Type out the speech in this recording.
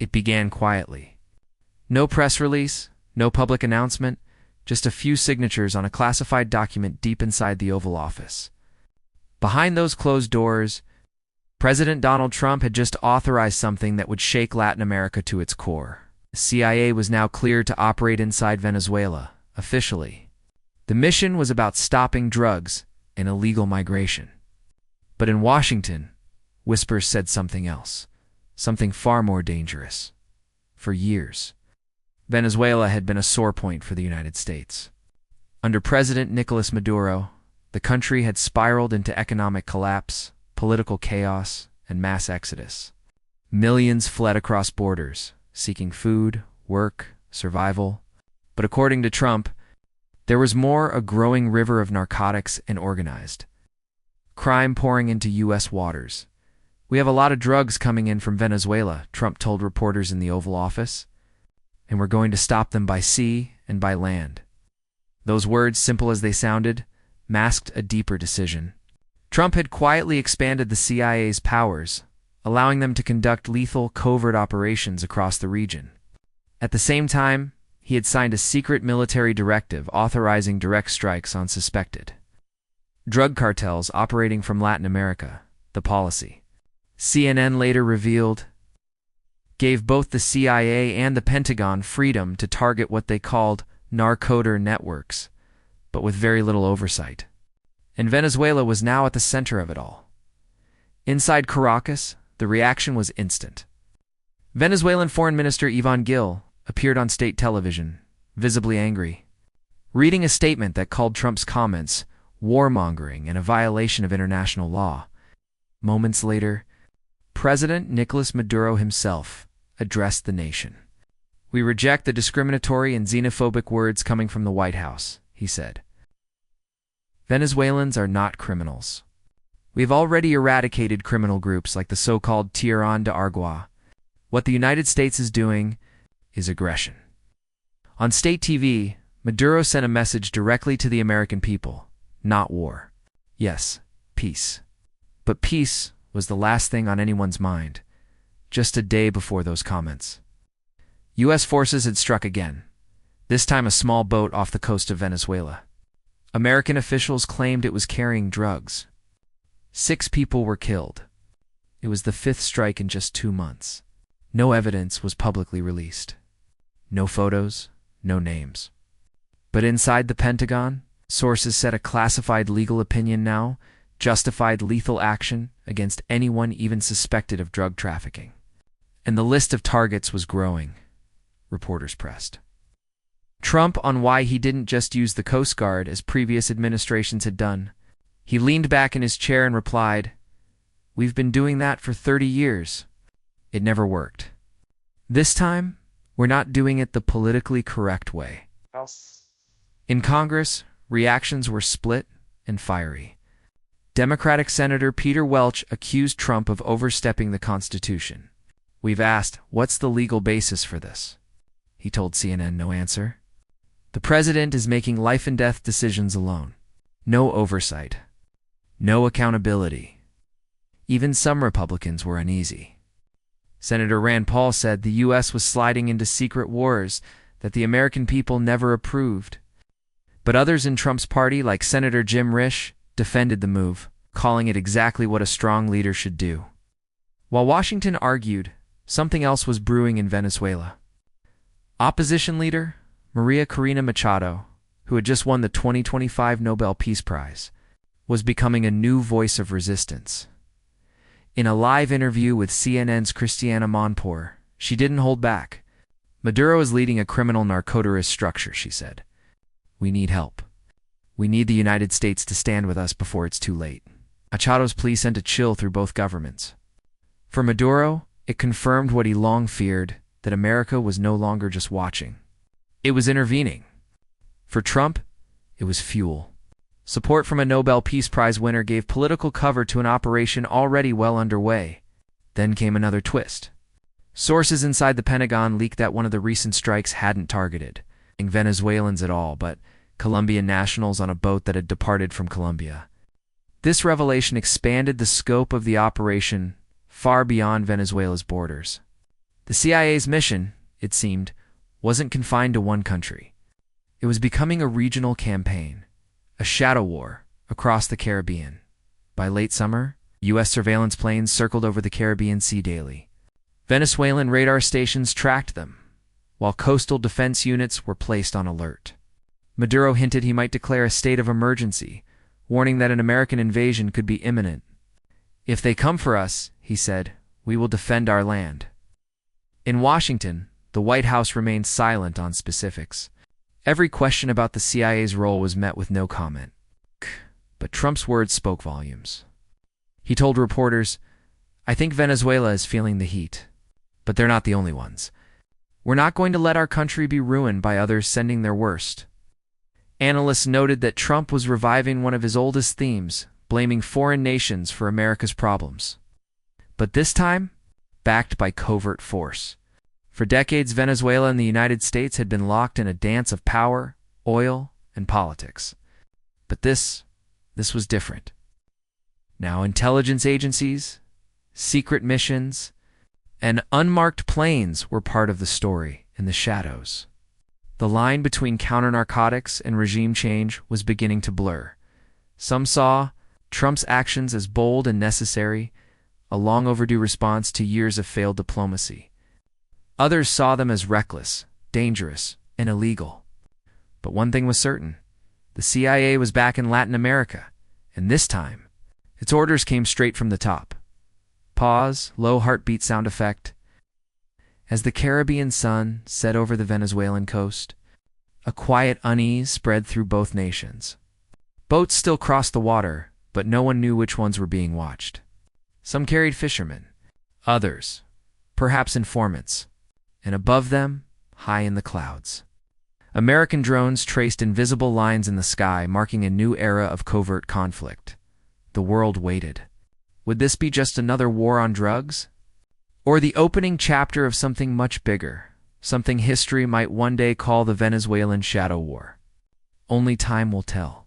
It began quietly. No press release, no public announcement, just a few signatures on a classified document deep inside the Oval Office. Behind those closed doors, President Donald Trump had just authorized something that would shake Latin America to its core. The CIA was now cleared to operate inside Venezuela, officially. The mission was about stopping drugs and illegal migration. But in Washington, whispers said something else, something far more dangerous. For years, Venezuela had been a sore point for the United States. Under President Nicolás Maduro, the country had spiraled into economic collapse, political chaos, and mass exodus. Millions fled across borders, seeking food, work, survival. But according to Trump, there was more: a growing river of narcotics and organized crime pouring into U.S. waters. "We have a lot of drugs coming in from Venezuela," Trump told reporters in the Oval Office, "and we're going to stop them by sea and by land." Those words, simple as they sounded, masked a deeper decision. Trump had quietly expanded the CIA's powers, allowing them to conduct lethal, covert operations across the region. At the same time, he had signed a secret military directive authorizing direct strikes on suspected drug cartels operating from Latin America. The policy, CNN later revealed, gave both the CIA and the Pentagon freedom to target what they called narcoter networks, but with very little oversight. And Venezuela was now at the center of it all. Inside Caracas, the reaction was instant. Venezuelan Foreign Minister Iván Gil appeared on state television, visibly angry, reading a statement that called Trump's comments warmongering and a violation of international law. Moments later, President Nicolás Maduro himself addressed the nation. "We reject the discriminatory and xenophobic words coming from the White House," he said. "Venezuelans are not criminals. We've already eradicated criminal groups like the so-called Tierra de Aragua. What the United States is doing is aggression." On state TV, Maduro sent a message directly to the American people: not war. Yes, peace. But peace was the last thing on anyone's mind, just a day before those comments. U.S. forces had struck again, this time a small boat off the coast of Venezuela. American officials claimed it was carrying drugs. 6 people were killed. It was the 5th strike in just 2 months. No evidence was publicly released. No photos, no names. But inside the Pentagon, sources said a classified legal opinion now justified lethal action against anyone even suspected of drug trafficking. And the list of targets was growing, reporters pressed. Trump on why he didn't just use the Coast Guard as previous administrations had done. He leaned back in his chair and replied, "We've been doing that for 30 years. It never worked. This time, we're not doing it the politically correct way." In Congress, reactions were split and fiery. Democratic Senator Peter Welch accused Trump of overstepping the Constitution. "We've asked, what's the legal basis for this?" He told CNN. No answer. "The president is making life-and-death decisions alone. No oversight. No accountability." Even some Republicans were uneasy. Senator Rand Paul said the U.S. was sliding into secret wars that the American people never approved. But others in Trump's party, like Senator Jim Risch, defended the move, calling it exactly what a strong leader should do. While Washington argued, something else was brewing in Venezuela. Opposition leader Maria Corina Machado, who had just won the 2025 Nobel Peace Prize, was becoming a new voice of resistance. In a live interview with CNN's Christiana Monpour, she didn't hold back. "Maduro is leading a criminal narcoterrorist structure," she said. "We need help. We need the United States to stand with us before it's too late." Machado's plea sent a chill through both governments. For Maduro, it confirmed what he long feared, that America was no longer just watching. It was intervening. For Trump, it was fuel. Support from a Nobel Peace Prize winner gave political cover to an operation already well underway. Then came another twist. Sources inside the Pentagon leaked that one of the recent strikes hadn't targeted Venezuelans at all, but Colombian nationals on a boat that had departed from Colombia. This revelation expanded the scope of the operation far beyond Venezuela's borders. The CIA's mission, it seemed, wasn't confined to one country. It was becoming a regional campaign, a shadow war across the Caribbean. By late summer, U.S. surveillance planes circled over the Caribbean Sea daily. Venezuelan radar stations tracked them, while coastal defense units were placed on alert. Maduro hinted he might declare a state of emergency, warning that an American invasion could be imminent. "If they come for us," he said, "we will defend our land." In Washington, the White House remained silent on specifics. Every question about the CIA's role was met with no comment. But Trump's words spoke volumes. He told reporters, "I think Venezuela is feeling the heat, but they're not the only ones. We're not going to let our country be ruined by others sending their worst." Analysts noted that Trump was reviving one of his oldest themes, blaming foreign nations for America's problems. But this time, backed by covert force. For decades, Venezuela and the United States had been locked in a dance of power, oil, and politics. But this was different. Now intelligence agencies, secret missions, and unmarked planes were part of the story in the shadows. The line between counter-narcotics and regime change was beginning to blur. Some saw Trump's actions as bold and necessary, a long overdue response to years of failed diplomacy. Others saw them as reckless, dangerous, and illegal. But one thing was certain: the CIA was back in Latin America, and this time, its orders came straight from the top. Pause, low heartbeat sound effect. As the Caribbean sun set over the Venezuelan coast, a quiet unease spread through both nations. Boats still crossed the water, but no one knew which ones were being watched. Some carried fishermen, others, perhaps informants, and above them, high in the clouds, American drones traced invisible lines in the sky, marking a new era of covert conflict. The world waited. Would this be just another war on drugs? Or the opening chapter of something much bigger, something history might one day call the Venezuelan Shadow War? Only time will tell.